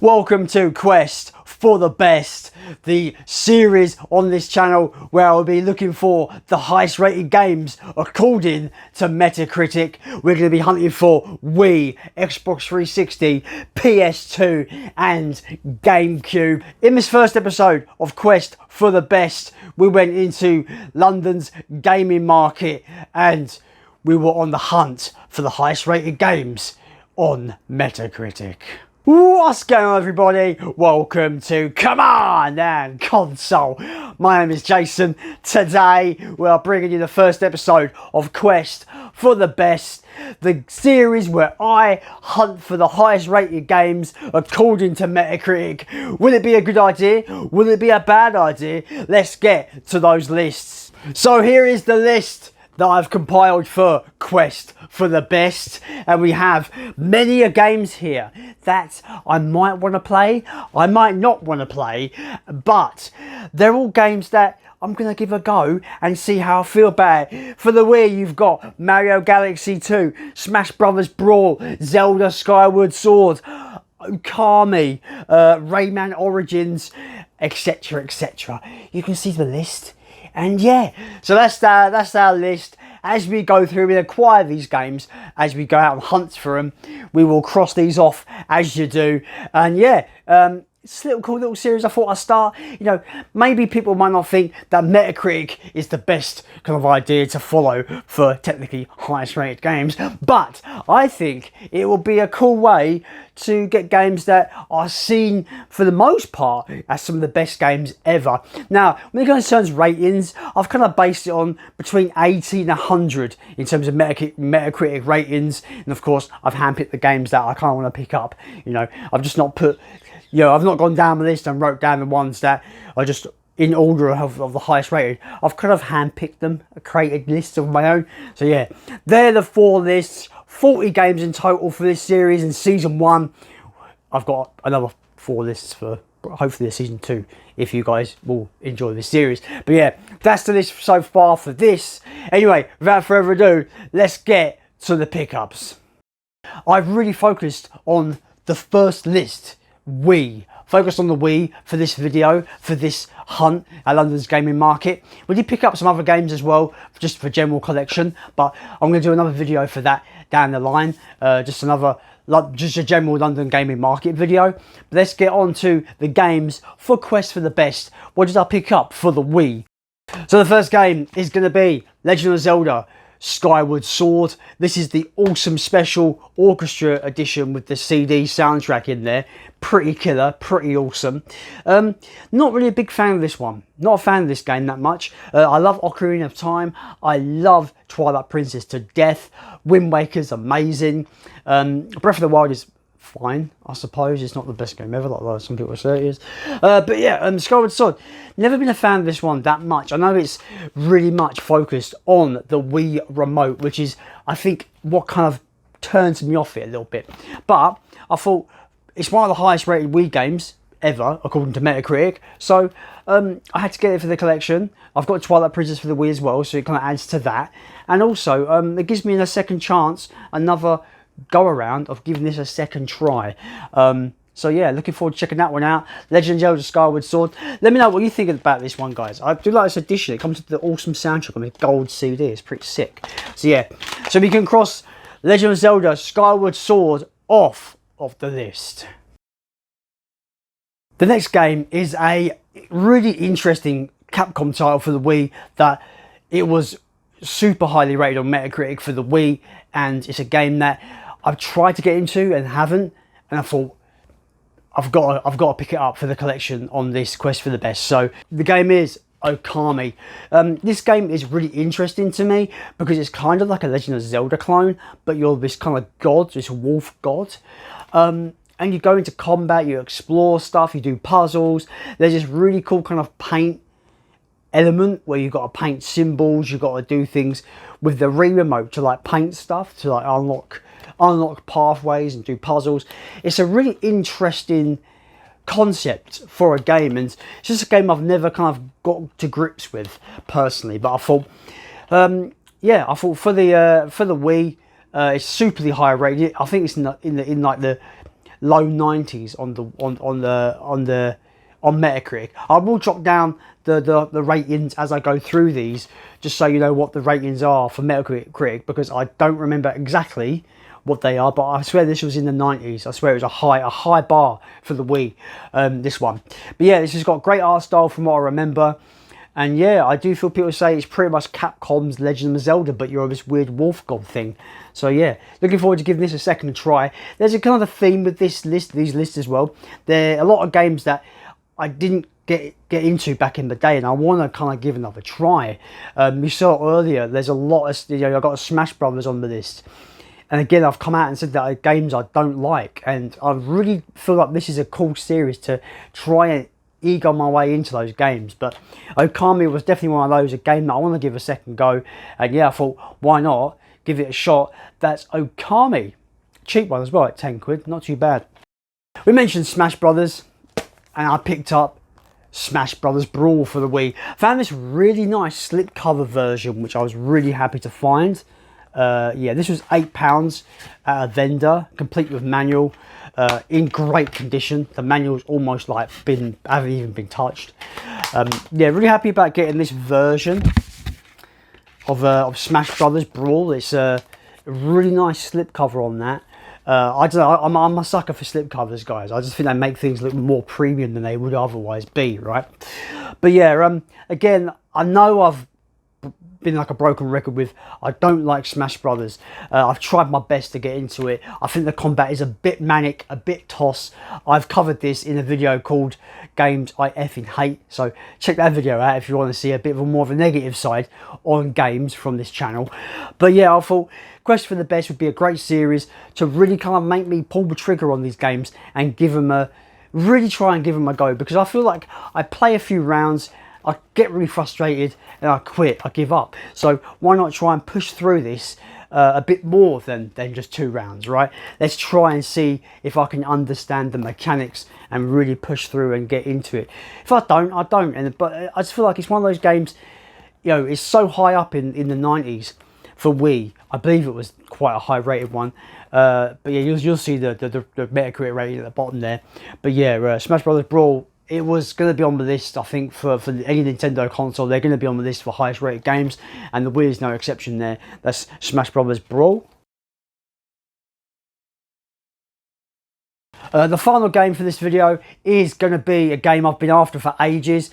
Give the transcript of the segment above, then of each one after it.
Welcome to Quest for the Best, the series on this channel where I'll be looking for the highest rated games according to Metacritic. We're going to be hunting for Wii, Xbox 360, PS2 and GameCube. In this first episode of Quest for the Best, we went into London's gaming market and we were on the hunt for the highest rated games on Metacritic. What's going on, everybody? Welcome to Come On and Console. My name is Jason. Today we are bringing you the first episode of Quest for the Best, the series where I hunt for the highest rated games according to Metacritic. Will it be a good idea? Will it be a bad idea? Let's get to those lists. So here is the list that I've compiled for Quest for the Best, and we have many games here that I might want to play, I might not want to play, but they're all games that I'm going to give a go and see how I feel about it. For the Wii, you've got Mario Galaxy 2, Smash Brothers Brawl, Zelda Skyward Sword, Okami, Rayman Origins, etc, etc. You can see the list. And yeah, so that's our list. As we go through, we acquire these games, as we go out and hunt for them, we will cross these off as you do. And yeah, it's a cool little series. I thought I'd start. You know, maybe people might not think that Metacritic is the best kind of idea to follow for technically highest rated games, but I think it will be a cool way to get games that are seen for the most part as some of the best games ever. Now, when it concerns ratings, I've kind of based it on between 80 and 100 in terms of Metacritic ratings, and of course I've handpicked the games that I kind of want to pick up. You know, I've just not put, you know, I've not gone down the list and wrote down the ones that are just in order of the highest rated. I've kind of handpicked them, created lists of my own. So yeah, they're the four lists. 40 games in total for this series in season 1. I've got another 4 lists for hopefully season 2 if you guys will enjoy this series. But yeah, that's the list so far for this. Anyway, without further ado, let's get to the pickups. I've really focused on the first list, Wii. Focused on the Wii for this video, for this hunt at London's gaming market. We did pick up some other games as well, just for general collection, but I'm going to do another video for that down the line. Just a general London gaming market video. But let's get on to the games for Quest for the Best. What did I pick up for the Wii? So the first game is going to be Legend of Zelda Skyward Sword. This is the awesome special orchestra edition with the CD soundtrack in there. Pretty killer, pretty awesome. Not really a big fan of this one. Not a fan of this game that much. I love Ocarina of Time. I love Twilight Princess to death. Wind Waker's amazing. Breath of the Wild is fine, I suppose. It's not the best game ever, like some people say it is. But yeah, Skyward Sword. Never been a fan of this one that much. I know it's really much focused on the Wii remote, which is, I think, what kind of turns me off it a little bit. But I thought it's one of the highest rated Wii games ever, according to Metacritic. So I had to get it for the collection. I've got Twilight Princess for the Wii as well, so it kind of adds to that. And also, it gives me a second chance, another go around of giving this a second try. So yeah, looking forward to checking that one out. Legend of Zelda Skyward Sword. Let me know what you think about this one, guys. I do like this edition. It comes with the awesome soundtrack on the gold CD. It's pretty sick. So yeah, so we can cross Legend of Zelda Skyward Sword off of the list. The next game is a really interesting Capcom title for the Wii that it was super highly rated on Metacritic for the Wii, and it's a game that I've tried to get into and haven't, and I thought I've got to pick it up for the collection on this Quest for the Best. So the game is Okami. This game is really interesting to me because it's kind of like a Legend of Zelda clone, but you're this kind of god, this wolf god. And you go into combat, you explore stuff, you do puzzles. There's this really cool kind of paint element where you've got to paint symbols, you've got to do things with the Wii remote to like paint stuff, to like unlock pathways and do puzzles. It's a really interesting concept for a game, and it's just a game I've never kind of got to grips with personally. But I thought, yeah, I thought for the Wii, it's superly high rated. I think it's in like the low 90s on Metacritic. I will drop down the ratings as I go through these, just so you know what the ratings are for Metacritic, because I don't remember exactly what they are, but I swear this was in the 90s. I swear it was a high bar for the Wii, this one. But yeah, this has got great art style from what I remember. And yeah, I do feel people say it's pretty much Capcom's Legend of Zelda, but you're this weird wolf god thing. So yeah, looking forward to giving this a second try. There's a kind of theme with these lists as well. There are a lot of games that I didn't get into back in the day, and I want to kind of give another try. You saw earlier, there's a lot of, I got a Smash Brothers on the list. And again, I've come out and said that are games I don't like, and I really feel like this is a cool series to try and ego my way into those games. But Okami was definitely one of those, a game that I want to give a second go. And yeah, I thought, why not give it a shot? That's Okami. Cheap one as well at 10 quid, not too bad. We mentioned Smash Brothers, and I picked up Smash Brothers Brawl for the Wii. Found this really nice slipcover version, which I was really happy to find. Yeah, this was £8 at a vendor, complete with manual, in great condition. The manual's almost like haven't even been touched. Yeah, really happy about getting this version of Smash Brothers Brawl. It's a really nice slipcover on that. I don't know, I'm a sucker for slipcovers, guys. I just think they make things look more premium than they would otherwise be, right? But yeah, again, I know I've been like a broken record with, I don't like Smash Brothers. I've tried my best to get into it. I think the combat is a bit manic, a bit toss. I've covered this in a video called Games I Effing Hate, so check that video out if you want to see a bit more of a negative side on games from this channel. But yeah, I thought Quest for the Best would be a great series to really kind of make me pull the trigger on these games and give them a, really try and give them a go, because I feel like I play a few rounds, I get really frustrated and I quit, I give up. So why not try and push through this a bit more than just 2 rounds, right? Let's try and see if I can understand the mechanics and really push through and get into it. If I don't, I don't. But I just feel like it's one of those games, you know, it's so high up in the 90s for Wii. I believe it was quite a high rated one. But yeah, you'll see the Metacritic rating at the bottom there. But yeah, Smash Brothers Brawl, it was going to be on the list, I think, for any Nintendo console. They're going to be on the list for highest rated games, and the Wii is no exception there. That's Smash Brothers Brawl. The final game for this video is going to be a game I've been after for ages.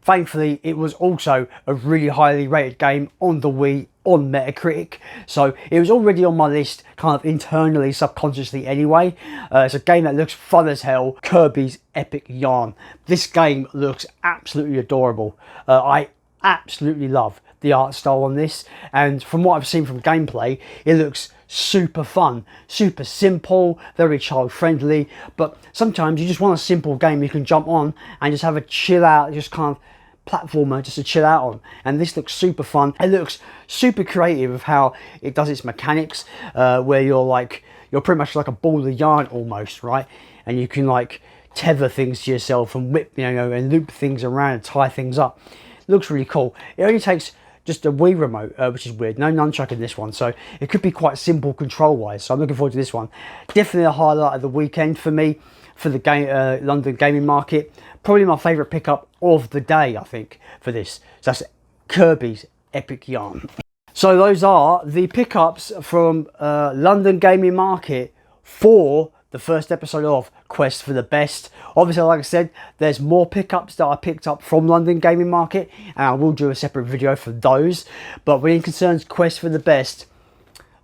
Thankfully, it was also a really highly rated game on the Wii, on Metacritic, so it was already on my list kind of internally, subconsciously anyway. It's a game that looks fun as hell, Kirby's Epic Yarn. This game looks absolutely adorable. I absolutely love the art style on this, and from what I've seen from gameplay, it looks super fun, super simple, very child friendly. But sometimes you just want a simple game you can jump on and just have a chill out, just kind of platformer just to chill out on. And this looks super fun. It looks super creative of how it does its mechanics, where you're pretty much like a ball of yarn almost, right? And you can like tether things to yourself and whip, you know, and loop things around and tie things up. It looks really cool. It only takes just a Wii remote, which is weird. No nunchuck in this one, so it could be quite simple control wise. So I'm looking forward to this one. Definitely a highlight of the weekend for me, for the game, London gaming market. Probably my favourite pickup of the day, I think, for this. So that's Kirby's Epic Yarn. So those are the pickups from London gaming market for the first episode of Quest for the Best. Obviously, like I said, there's more pickups that I picked up from London gaming market, and I will do a separate video for those. But when it concerns Quest for the Best,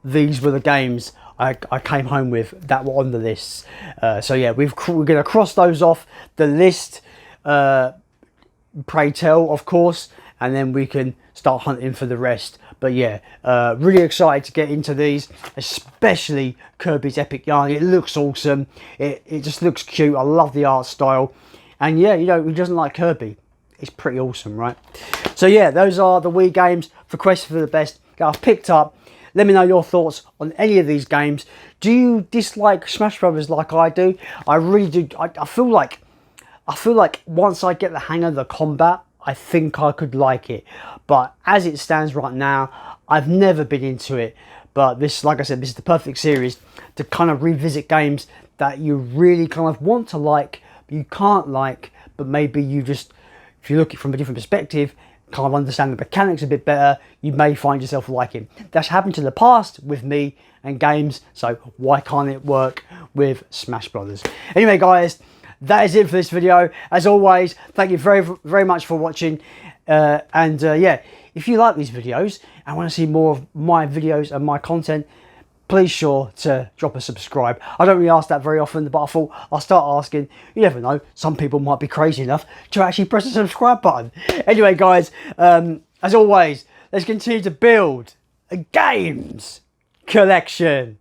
these were the games I came home with that were on the list. So yeah, we're going to cross those off the list, pray tell, of course, and then we can start hunting for the rest. But yeah, really excited to get into these, especially Kirby's Epic Yarn. It looks awesome. It just looks cute. I love the art style. And yeah, you know, who doesn't like Kirby? It's pretty awesome, right? So yeah, those are the Wii games for Quest for the Best that I've picked up. Let me know your thoughts on any of these games. Do you dislike Smash Brothers like I do? I really do. I feel like once I get the hang of the combat, I think I could like it. But as it stands right now, I've never been into it. But this, like I said, this is the perfect series to kind of revisit games that you really kind of want to like, but you can't like, but maybe you just, if you look at it from a different perspective, kind of understand the mechanics a bit better, you may find yourself liking. That's happened in the past with me and games, so why can't it work with Smash Brothers? Anyway guys, that is it for this video. As always, thank you very, very much for watching. Yeah, if you like these videos and want to see more of my videos and my content, please sure to drop a subscribe. I don't really ask that very often, but I thought I'll start asking. You never know, some people might be crazy enough to actually press the subscribe button. Anyway guys, as always, let's continue to build a games collection.